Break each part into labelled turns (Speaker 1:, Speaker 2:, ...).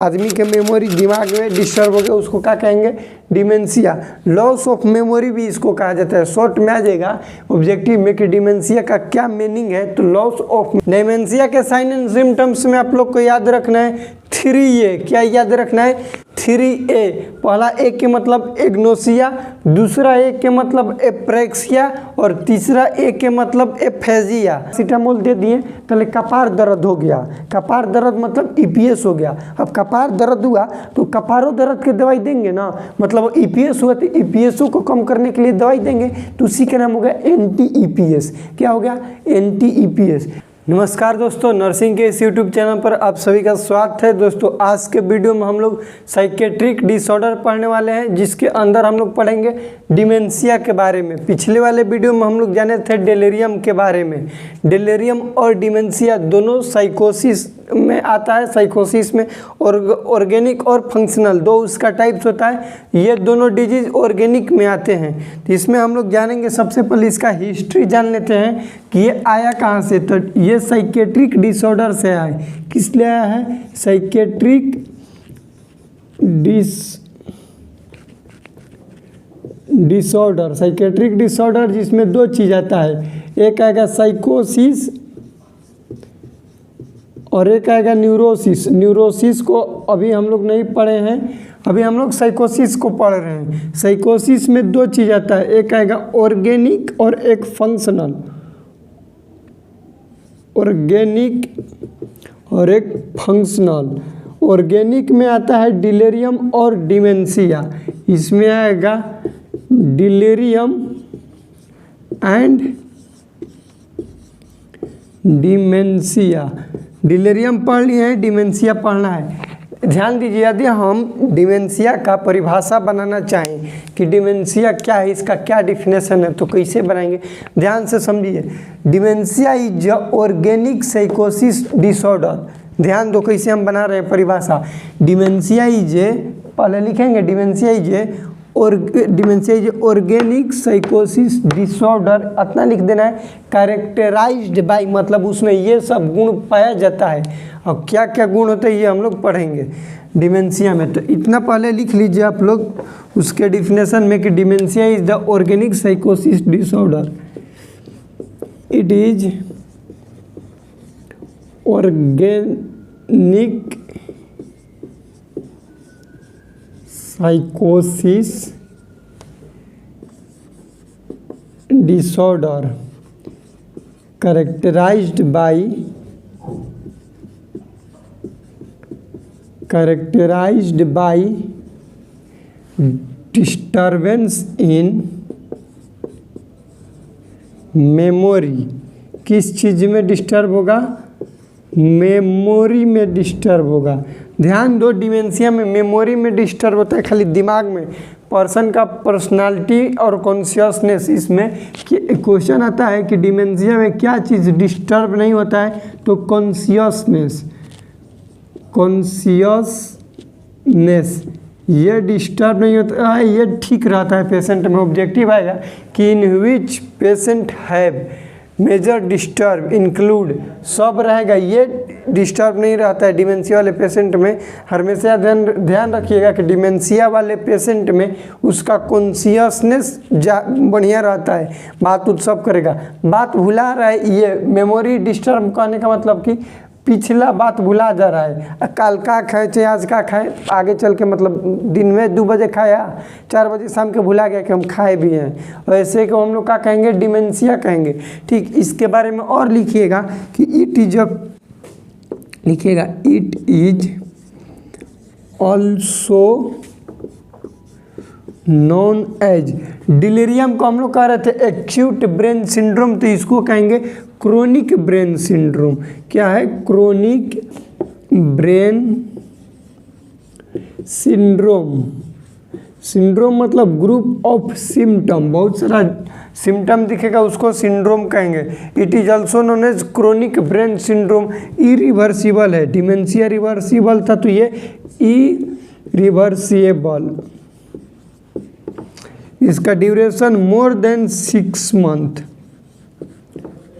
Speaker 1: आदमी के मेमोरी दिमाग में डिस्टर्ब हो गया उसको क्या कहेंगे, डिमेंशिया। लॉस ऑफ मेमोरी भी इसको कहा जाता है। शॉर्ट में आ जाएगा ऑब्जेक्टिव में कि डिमेंशिया का क्या मीनिंग है, तो लॉस ऑफ डिमेंशिया के साइन एंड सिम्टम्स में आप लोग को याद रखना है 3A। क्या याद रखना है, 3A। पहला ए के मतलब एग्नोसिया, दूसरा ए के मतलब एप्रेक्सिया और तीसरा ए के मतलब एफेजिया। सीटामोल दे दिए तो कपार दर्द हो गया, कपार दर्द मतलब ईपीएस हो गया। अब कपार दर्द हुआ तो कपारों दर्द की दवाई देंगे ना, मतलब ईपीएस हुआ तो ईपीएसओ को कम करने के लिए दवाई देंगे, तो उसी का नाम हो गया एंटी ईपीएस। क्या हो गया, एंटी ईपीएस। नमस्कार दोस्तों, नर्सिंग के इस यूट्यूब चैनल पर आप सभी का स्वागत है। दोस्तों आज के वीडियो में हम लोग साइकेट्रिक डिसऑर्डर पढ़ने वाले हैं, जिसके अंदर हम लोग पढ़ेंगे डिमेंशिया के बारे में। पिछले वाले वीडियो में हम लोग जाने थे डेलेरियम के बारे में। डेलेरियम और डिमेंशिया दोनों साइकोसिस में आता है। साइकोसिस में ऑर्गेनिक और फंक्शनल दो उसका टाइप्स होता है। ये दोनों डिजीज ऑर्गेनिक में आते हैं। तो इसमें हम लोग जानेंगे, सबसे पहले इसका हिस्ट्री जान लेते हैं कि ये आया कहाँ से। तो ये साइकेट्रिक डिसऑर्डर से आए। किस लिए आया है, साइकेट्रिक डिसऑर्डर। साइकेट्रिक डिसऑर्डर जिसमें दो चीज़ आता है, एक आएगा साइकोसिस और एक आएगा न्यूरोसिस। न्यूरोसिस को अभी हम लोग नहीं पढ़े हैं, अभी हम लोग साइकोसिस को पढ़ रहे हैं। साइकोसिस में दो चीज़ आता है, एक आएगा ऑर्गेनिक और एक फंक्शनल। ऑर्गेनिक और एक फंक्शनल। ऑर्गेनिक में आता है डिलेरियम और डिमेंशिया। इसमें आएगा डिलेरियम एंड डिमेंशिया। डिलेरियम पढ़ लिए हैं, डिमेंशिया पढ़ना है। ध्यान दीजिए, यदि हम डिमेंशिया का परिभाषा बनाना चाहें कि डिमेंशिया क्या है, इसका क्या डिफिनेशन है, तो कैसे बनाएंगे, ध्यान से समझिए। डिमेंशिया इज ऑर्गेनिक साइकोसिस डिसऑर्डर। ध्यान दो कैसे हम बना रहे हैं परिभाषा। डिमेंशिया इज, पहले लिखेंगे डिमेंशिया इज ऑर्गेनिक साइकोसिस डिसऑर्डर, इतना लिख देना है। कैरेक्टराइज्ड बाय, मतलब उसमें ये सब गुण पाया जाता है। और क्या क्या गुण होते हैं ये हम लोग पढ़ेंगे डिमेंशिया में। तो इतना पहले लिख लीजिए आप लोग उसके डिफिनेशन में कि डिमेंशिया इज द ऑर्गेनिक साइकोसिस disorder. It is organic साइकोसिस disorder characterized by disturbance in memory। किस चीज़ में डिस्टर्ब होगा, मेमोरी में डिस्टर्ब होगा। ध्यान दो, डिमेंशिया में मेमोरी में डिस्टर्ब होता है, खाली दिमाग में। पर्सन का पर्सनालिटी और कॉन्शियसनेस, इसमें क्वेश्चन आता है कि डिमेंशिया में क्या चीज़ डिस्टर्ब नहीं होता है, तो कॉन्शियसनेस ये डिस्टर्ब नहीं होता है, ये ठीक रहता है पेशेंट में। ऑब्जेक्टिव आएगा कि in which patient have major disturb include, सब रहेगा, ये डिस्टर्ब नहीं रहता है डिमेंशिया वाले पेशेंट में। हमेशा ध्यान रखिएगा कि डिमेंशिया वाले पेशेंट में उसका कॉन्शियसनेस बढ़िया रहता है, बात सब करेगा। बात भुला रहा है, ये मेमोरी डिस्टर्ब करने का मतलब कि पिछला बात भुला जा रहा है। कल का खाए चाहे आज का खाए, आगे चल के मतलब दिन में 2 बजे खाया, 4 बजे शाम के भुला गया कि हम खाए भी हैं। ऐसे को हम लोग क्या कहेंगे, डिमेंशिया कहेंगे। ठीक, इसके बारे में और लिखिएगा कि it is also known as. Delirium को हम लोग कह रहे थे एक्यूट ब्रेन सिंड्रोम, तो इसको कहेंगे क्रोनिक ब्रेन सिंड्रोम। क्या है, क्रोनिक ब्रेन सिंड्रोम। सिंड्रोम मतलब ग्रुप ऑफ सिम्टम, बहुत सारा सिम्टम दिखेगा, उसको सिंड्रोम कहेंगे। It is also known as chronic brain syndrome. Irreversible है, डिमेंशिया रिवर्सिबल था, तो ये इरिवर्सिबल। इसका duration more than 6 month.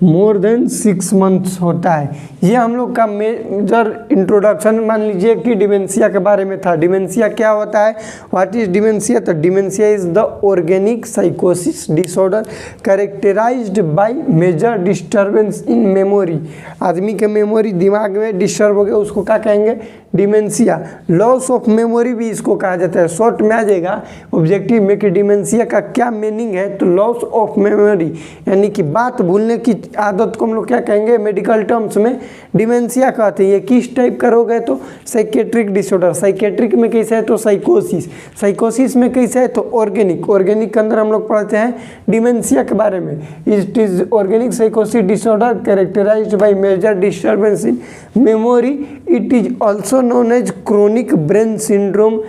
Speaker 1: More than 6 months होता है। ये हम लोग का मेजर इंट्रोडक्शन मान लीजिए कि डिमेंशिया के बारे में था। डिमेंशिया क्या होता है, व्हाट इज डिमेंशिया? तो डिमेंशिया इज द ऑर्गेनिक साइकोसिस disorder characterized by major disturbance in memory. आदमी के मेमोरी दिमाग में डिस्टर्ब हो गया, उसको क्या कहेंगे? डिमेंशिया। लॉस ऑफ मेमोरी भी इसको कहा जाता है। शॉर्ट में आ जाएगा ऑब्जेक्टिव में कि डिमेंशिया का क्या मीनिंग है, तो लॉस ऑफ मेमोरी यानी कि बात भूलने की आदत को हम लोग क्या कहेंगे? मेडिकल टर्म्स में डिमेंशिया कहते हैं। ये किस टाइप का रोग है? तो साइकेट्रिक डिसऑर्डर। साइकेट्रिक में कैसा है? तो साइकोसिस। साइकोसिस में कैसा है? तो ऑर्गेनिक। ऑर्गेनिक के अंदर हम लोग पढ़ते हैं डिमेंशिया के बारे में। इट इज ऑर्गेनिक साइकोसिस disorder characterized by major disturbance in memory. It is also known as chronic brain syndrome.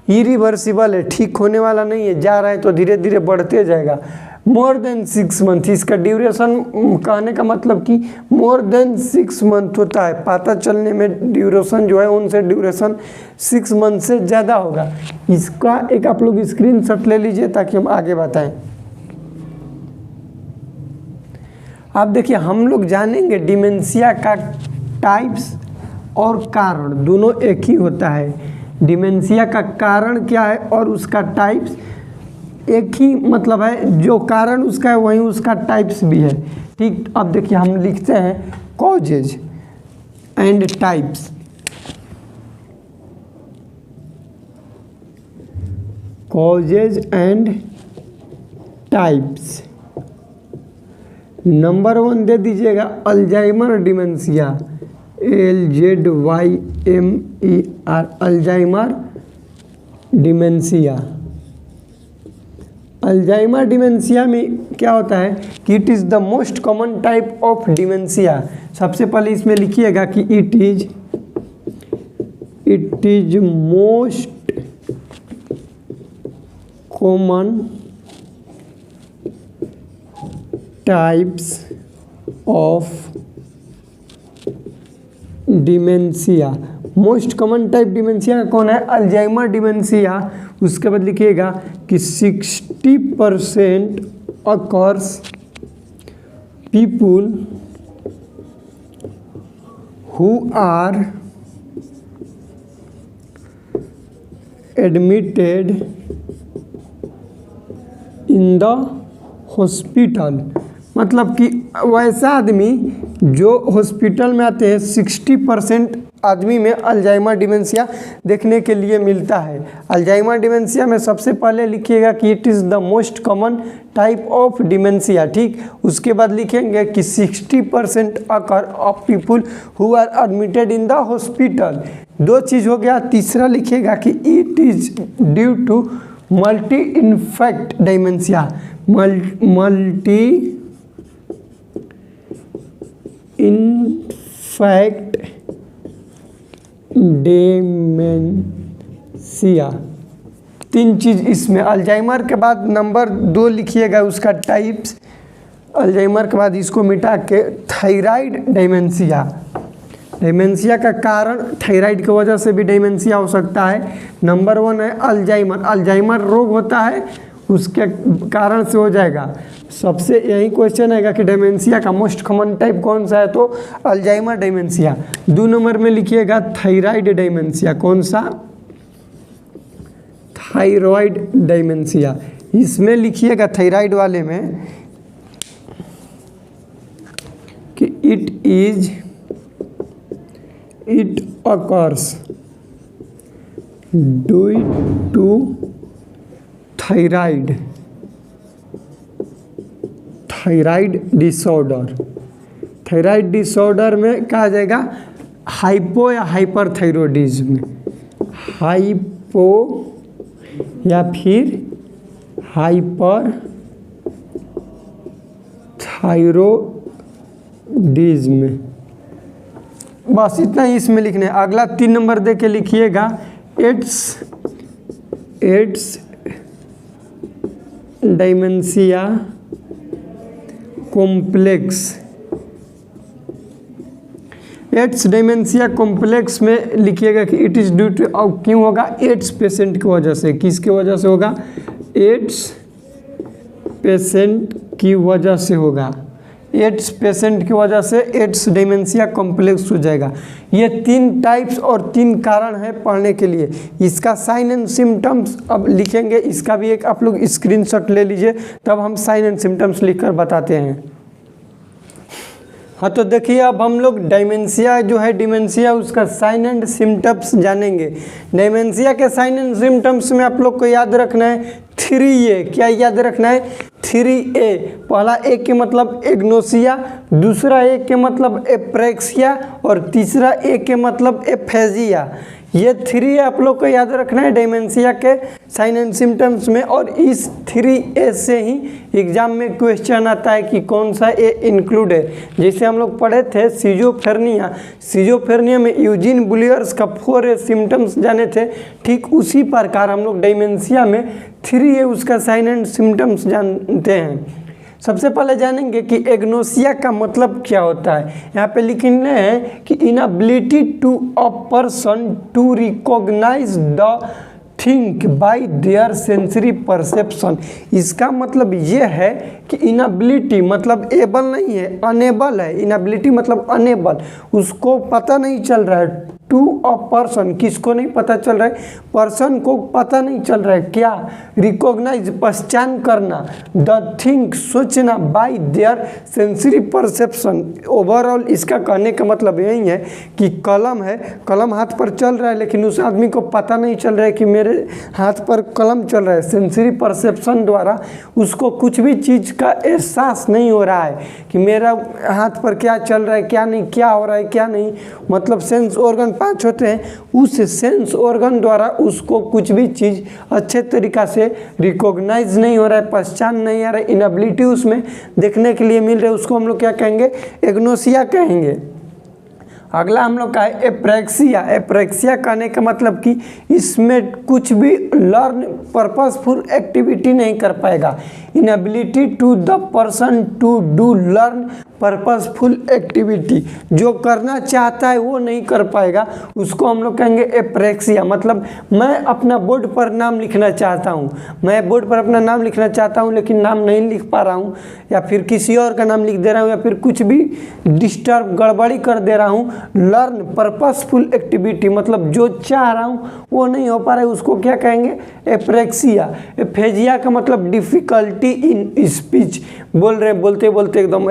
Speaker 1: Irreversible है, ठीक होने वाला नहीं है, जा रहा है तो धीरे धीरे बढ़ते जाएगा। मोर देन 6 मंथ, इसका ड्यूरेशन कहने का मतलब कि मोर देन 6 मंथ होता है। पता चलने में ड्यूरेशन जो है उनसे ड्यूरेशन 6 मंथ से ज़्यादा होगा। इसका एक आप लोग स्क्रीनशॉट ले लीजिए ताकि हम आगे बताएं। आप देखिए, हम लोग जानेंगे डिमेंशिया का टाइप्स और कारण, दोनों एक ही होता है। डिमेंशिया का कारण क्या है और उसका टाइप्स एक ही मतलब है, जो कारण उसका है वहीं उसका टाइप्स भी है। ठीक, अब देखिए हम लिखते हैं causes and types. Causes and types. Number 1 दे दीजिएगा Alzheimer dementia, ALZYMER, Alzheimer dementia. Alzheimer dementia में क्या होता है कि it is the most common type of dementia. सबसे पहले इसमें लिखिएगा कि it is most common types of dementia. Most common type dementia का कौन है? Alzheimer dementia. उसके बाद लिखिएगा कि 60% occurs people who are admitted in the hospital. मतलब कि वैसा आदमी जो हॉस्पिटल में आते हैं 60% आदमी में अल्जाइमर डिमेंशिया देखने के लिए मिलता है। अल्जाइमर डिमेंशिया में सबसे पहले लिखिएगा कि it is the most common type of dementia. ठीक, उसके बाद लिखेंगे कि 60% occur of people who are admitted in the hospital. 2 चीज़ हो गया। तीसरा लिखिएगा कि it is due to multi infarct dementia. Multi infarct dementia. 3 चीज़ इसमें। अल्जाइमर के बाद नंबर 2 लिखिएगा उसका टाइप्स। अल्जाइमर के बाद इसको मिटा के थायराइड डिमेंशिया। डिमेंशिया का कारण थायराइड की वजह से भी डिमेंशिया हो सकता है। नंबर 1 है अल्जाइमर। अल्जाइमर रोग होता है, उसके कारण से हो जाएगा। सबसे यही क्वेश्चन आएगा कि डिमेंशिया का मोस्ट कॉमन टाइप कौन सा है? तो अल्जाइमर डिमेंशिया। 2 नंबर में लिखिएगा थायराइड डिमेंशिया। कौन सा? Thyroid dementia. इसमें लिखिएगा थायराइड वाले में कि it occurs due to thyroid disorder. Thyroid disorder में कहा जाएगा हाइपो या हाइपरथायरॉयडिज्म। हाइपो या फिर हाइपरथायरॉयडिज्म। बस इतना ही इसमें लिखना है। अगला 3 नंबर दे के लिखिएगा AIDS dementia complex. AIDS dementia complex में लिखिएगा कि इट इज़ ड्यू टू, क्यों होगा? एड्स पेशेंट की वजह से। किसकी वजह से होगा? एड्स पेशेंट की वजह से होगा। एड्स पेशेंट की वजह से एड्स डिमेंशिया कॉम्प्लेक्स हो जाएगा। ये 3 टाइप्स और 3 कारण है पढ़ने के लिए। इसका साइन एंड सिम्टम्स अब लिखेंगे, इसका भी एक आप लोग स्क्रीनशॉट ले लीजिए, तब हम साइन एंड सिम्टम्स लिखकर बताते हैं। हाँ तो देखिए अब हम लोग डिमेंशिया जो है डिमेंशिया उसका साइन एंड सिम्टम्स जानेंगे। डिमेंशिया के साइन एंड सिम्टम्स में आप लोग को याद रखना है 3A। क्या याद रखना है? 3A। पहला ए के मतलब एग्नोसिया, दूसरा ए के मतलब एप्रेक्सिया और तीसरा ए के मतलब एफेजिया। ये 3 आप लोग को याद रखना है डिमेंशिया के साइन एंड सिम्टम्स में। और इस 3A से ही एग्जाम में क्वेश्चन आता है कि कौन सा ए इंक्लूड है। जैसे हम लोग पढ़े थे सिजोफ्रेनिया, सिजोफ्रेनिया में यूजीन बुलियर्स का 4A सिम्टम्स जाने थे, ठीक उसी प्रकार हम लोग डिमेंशिया में 3A उसका साइन एंड सिम्टम्स जानते हैं। सबसे पहले जानेंगे कि एग्नोसिया का मतलब क्या होता है। यहाँ पे लिखना है कि inability to a person to recognize the thing by their sensory perception. इसका मतलब ये है कि इनएबिलिटी मतलब एबल नहीं है, अनेबल है। इनएबिलिटी मतलब अनेबल, उसको पता नहीं चल रहा है। टू अ पर्सन, किसको नहीं पता चल रहा है? पर्सन को पता नहीं चल रहा है क्या? रिकॉग्नाइज पहचान करना, द थिंक सोचना, bye their sensory perception. Overall इसका कहने का मतलब यही है कि कलम है, कलम हाथ पर चल रहा है लेकिन उस आदमी को पता नहीं चल रहा है कि मेरे हाथ पर कलम चल रहा है। सेंसरी परसेप्शन द्वारा उसको कुछ भी चीज़ का एहसास नहीं हो रहा है कि मेरा हाथ पर क्या चल रहा है, क्या नहीं, क्या हो रहा है, क्या नहीं। मतलब सेंस ऑर्गन 5 होते हैं, उस सेंस ऑर्गन द्वारा उसको कुछ भी चीज़ अच्छे तरीक़ा से रिकॉग्नाइज नहीं हो रहा है, पहचान नहीं आ रहा है, इनएबिलिटी उसमें देखने के लिए मिल रहा है, उसको हम लोग क्या कहेंगे? एग्नोसिया कहेंगे। अगला हम लोग का है एप्रेक्सिया। एप्रेक्सिया कहने का मतलब कि इसमें कुछ भी लर्न पर्पसफुल एक्टिविटी नहीं कर पाएगा। Inability to the person to do learn purposeful activity, जो करना चाहता है वो नहीं कर पाएगा, उसको हम लोग कहेंगे एप्रेक्सिया। मतलब मैं अपना बोर्ड पर नाम लिखना चाहता हूँ, मैं बोर्ड पर अपना नाम लिखना चाहता हूँ लेकिन नाम नहीं लिख पा रहा हूँ, या फिर किसी और का नाम लिख दे रहा हूँ, या फिर कुछ भी डिस्टर्ब गड़बड़ी कर दे रहा हूँ। लर्न पर्पसफुल एक्टिविटी मतलब जो चाह रहा हूँ वो नहीं हो पा रहा है, उसको क्या कहेंगे? एप्रेक्सिया। एफेजिया का मतलब डिफिकल्टी इन स्पीच, बोल रहे बोलते बोलते एकदम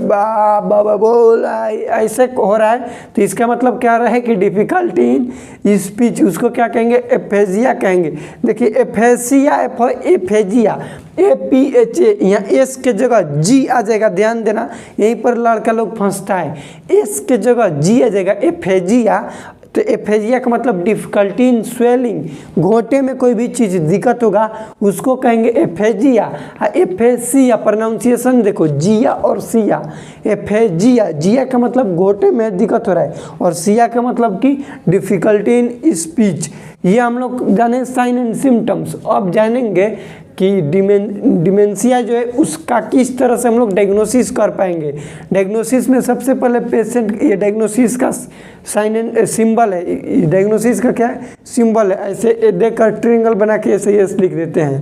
Speaker 1: बाबा बोल ऐसे हो रहा है, तो इसका मतलब क्या रहा है कि डिफिकल्टी इन स्पीच, उसको क्या कहेंगे? एफेजिया कहेंगे। देखिए एफेसिया, एफेजिया, APHA, यहाँ एस के जगह जी आ जाएगा, ध्यान देना, यहीं पर लड़का लोग फंसता है। एस के जगह जी आ जाएगा, एफेजिया। तो एफेजिया का मतलब डिफिकल्टी इन स्वेलिंग, घोंटे में कोई भी चीज़ दिक्कत होगा उसको कहेंगे एफेजिया। एफेसिया प्रोनाउंसिएशन देखो, जिया और सिया। एफेजिया, जिया का मतलब घोंटे में दिक्कत हो रहा है, और सिया का मतलब कि डिफिकल्टी इन स्पीच। ये हम लोग जाने साइन एंड सिम्टम्स। अब जानेंगे कि डिमेंशिया जो है उसका किस तरह से हम लोग डायग्नोसिस कर पाएंगे। डायग्नोसिस में सबसे पहले पेशेंट, ये डायग्नोसिस का साइन एंड सिंबल है, डायग्नोसिस का क्या है? सिंबल है। ऐसे देखकर ट्रायंगल बना के ऐसे ये लिख देते हैं।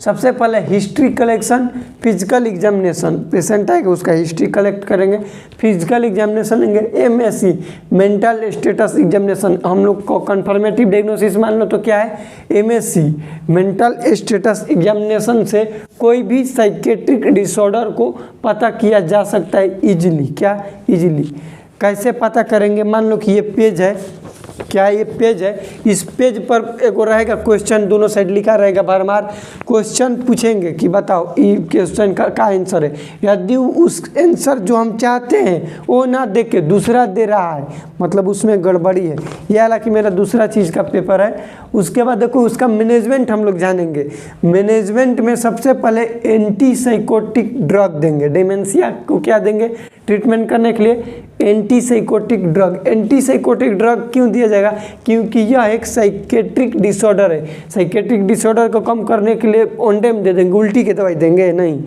Speaker 1: सबसे पहले history collection, physical examination, patient आएगा उसका हिस्ट्री कलेक्ट करेंगे, फिजिकल एग्जामिनेशन लेंगे, MSE मेंटल स्टेटस एग्जामिनेशन। हम लोग को कन्फर्मेटिव डायग्नोसिस मान लो तो क्या है? MSE मेंटल स्टेटस एग्जामिनेशन से कोई भी साइकेट्रिक डिसऑर्डर को पता किया जा सकता है इजीली। क्या? इजीली। कैसे पता करेंगे? मान लो कि ये पेज है, क्या ये पेज है, इस पेज पर एक रहेगा क्वेश्चन, दोनों साइड लिखा रहेगा भरमार। क्वेश्चन पूछेंगे कि बताओ ये क्वेश्चन का आंसर है। यदि उस आंसर जो हम चाहते हैं वो ना दे के दूसरा दे रहा है, मतलब उसमें गड़बड़ी है। यह हालांकि मेरा दूसरा चीज़ का पेपर है। उसके बाद देखो उसका मैनेजमेंट हम लोग जानेंगे। मैनेजमेंट में सबसे पहले एंटीसाइकोटिक ड्रग देंगे। डिमेंशिया को क्या देंगे ट्रीटमेंट करने के लिए? Antipsychotic drug. एंटीसाइकोटिक ड्रग क्यों दिया जाएगा? क्योंकि यह एक साइकेट्रिक डिसऑर्डर है। साइकेट्रिक डिसऑर्डर को कम करने के लिए ओंडेम दे देंगे, उल्टी की दवाई देंगे नहीं,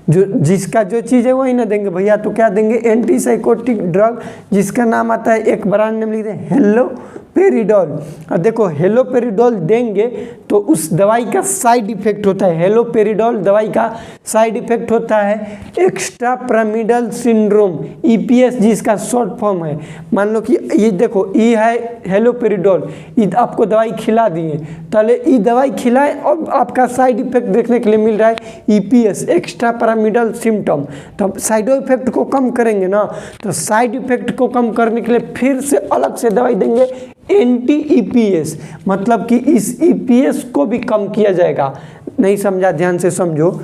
Speaker 1: जो जिसका जो चीज़ है वही ना देंगे भैया। तो क्या देंगे? एंटीसाइकोटिक ड्रग, जिसका नाम आता है, एक ब्रांड नेम लिख दें, हेलो पेरिडोल। देखो हेलोपेरिडोल देंगे तो उस दवाई का साइड इफेक्ट होता है, हेलोपेरिडोल दवाई का साइड इफेक्ट होता है एक्स्ट्रा पिरामिडल सिंड्रोम, ईपीएस जिसका शॉर्ट फॉर्म है। मान लो कि ये देखो ई है हेलोपेरिडोल, आपको दवाई खिला दिए, पहले ई दवाई खिलाए और आपका साइड इफेक्ट देखने के लिए मिल रहा है ईपीएस एक्स्ट्रा पिरामिडल सिम्टम। तो साइड इफेक्ट को कम करेंगे ना, तो साइड इफेक्ट को कम करने के लिए फिर से अलग से दवाई देंगे एंटी ईपीएस, मतलब कि इस ईपीएस को भी कम किया जाएगा। नहीं समझा, ध्यान से समझो।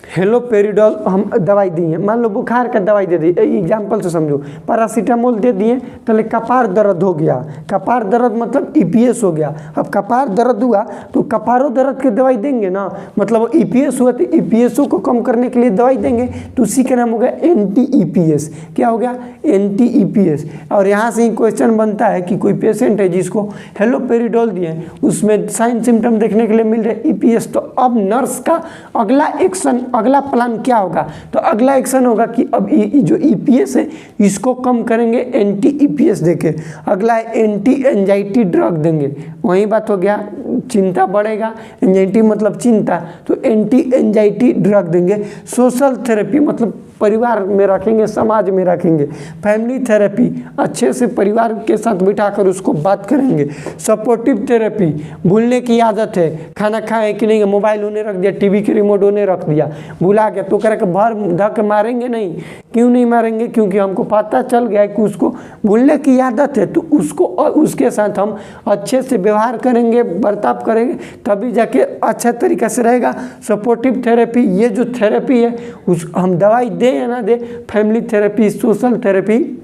Speaker 1: हेलोपेरिडोल हम दवाई दिए, मान लो बुखार का दवाई दे दी, एग्जाम्पल से समझो, पैरासीटामोल दे दिए, पहले कपार दर्द हो गया, कपार दर्द मतलब ईपीएस हो गया। अब कपार दर्द हुआ तो कपारों दर्द की दवाई देंगे ना, मतलब ईपीएस हुआ तो ईपीएसओ को कम करने के लिए दवाई देंगे, तो उसी का नाम हो गया एंटी ईपीएस। क्या हो गया? Anti EPS. और यहाँ से ही क्वेश्चन बनता है कि कोई पेशेंट है जिसको हेलोपेरिडोल दिए, उसमें साइन सिम्टम देखने के लिए मिल रहे ईपीएस, तो अब नर्स का अगला एक्शन, अगला प्लान क्या होगा? तो अगला एक्शन होगा कि अब जो ईपीएस है इसको कम करेंगे एंटी ईपीएस देके। अगला एंटी एंजाइटी ड्रग देंगे, वही बात हो गया, चिंता बढ़ेगा, एंजाइटी मतलब चिंता, तो एंटी एंजाइटी ड्रग देंगे। सोशल थेरेपी मतलब परिवार में रखेंगे, समाज में रखेंगे। फैमिली थेरेपी, अच्छे से परिवार के साथ बिठाकर उसको बात करेंगे। सपोर्टिव थेरेपी, भूलने की आदत है, खाना खाए कि नहीं, मोबाइल उन्हें रख दिया, टीवी के रिमोट उन्हें रख दिया, भुला गया, तो करके भर धक मारेंगे नहीं। क्यों नहीं मारेंगे? क्योंकि हमको पता चल गया है कि उसको भूलने की आदत है, तो उसको उसके साथ हम अच्छे से व्यवहार करेंगे, बर्ताव करेंगे, तभी जाके अच्छा तरीका से रहेगा। सपोर्टिव थेरेपी, ये जो थेरेपी है उस हम दवाई दे या ना दे, family therapy, social therapy,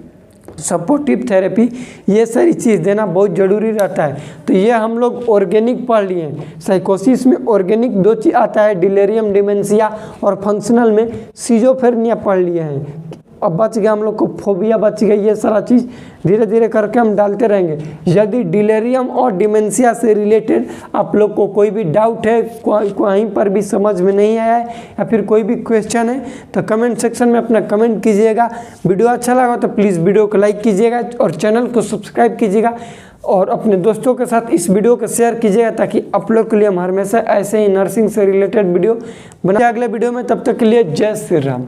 Speaker 1: supportive therapy, ये सारी चीज़ देना बहुत ज़रूरी रहता है। तो ये हम लोग ऑर्गेनिक पढ़ लिए हैं। साइकोसिस में ऑर्गेनिक 2 चीज़ आता है, डिलेरियम, डिमेंशिया, और फंक्शनल में सिजोफ्रेनिया पढ़ लिए हैं। अब बच गया हम लोग को फोबिया, बच गई। ये सारा चीज़ धीरे धीरे करके हम डालते रहेंगे। यदि डिलेरियम और डिमेंशिया से रिलेटेड आप लोग को कोई भी डाउट है, कहीं पर भी समझ में नहीं आया है, या फिर कोई भी क्वेश्चन है, तो कमेंट सेक्शन में अपना कमेंट कीजिएगा। वीडियो अच्छा लगा तो प्लीज़ वीडियो को लाइक कीजिएगा और चैनल को सब्सक्राइब कीजिएगा, और अपने दोस्तों के साथ इस वीडियो को शेयर कीजिएगा, ताकि आप लोग के लिए हम हमेशा ऐसे ही नर्सिंग से रिलेटेड वीडियो बनाए अगले वीडियो में। तब तक के लिए जय श्री राम।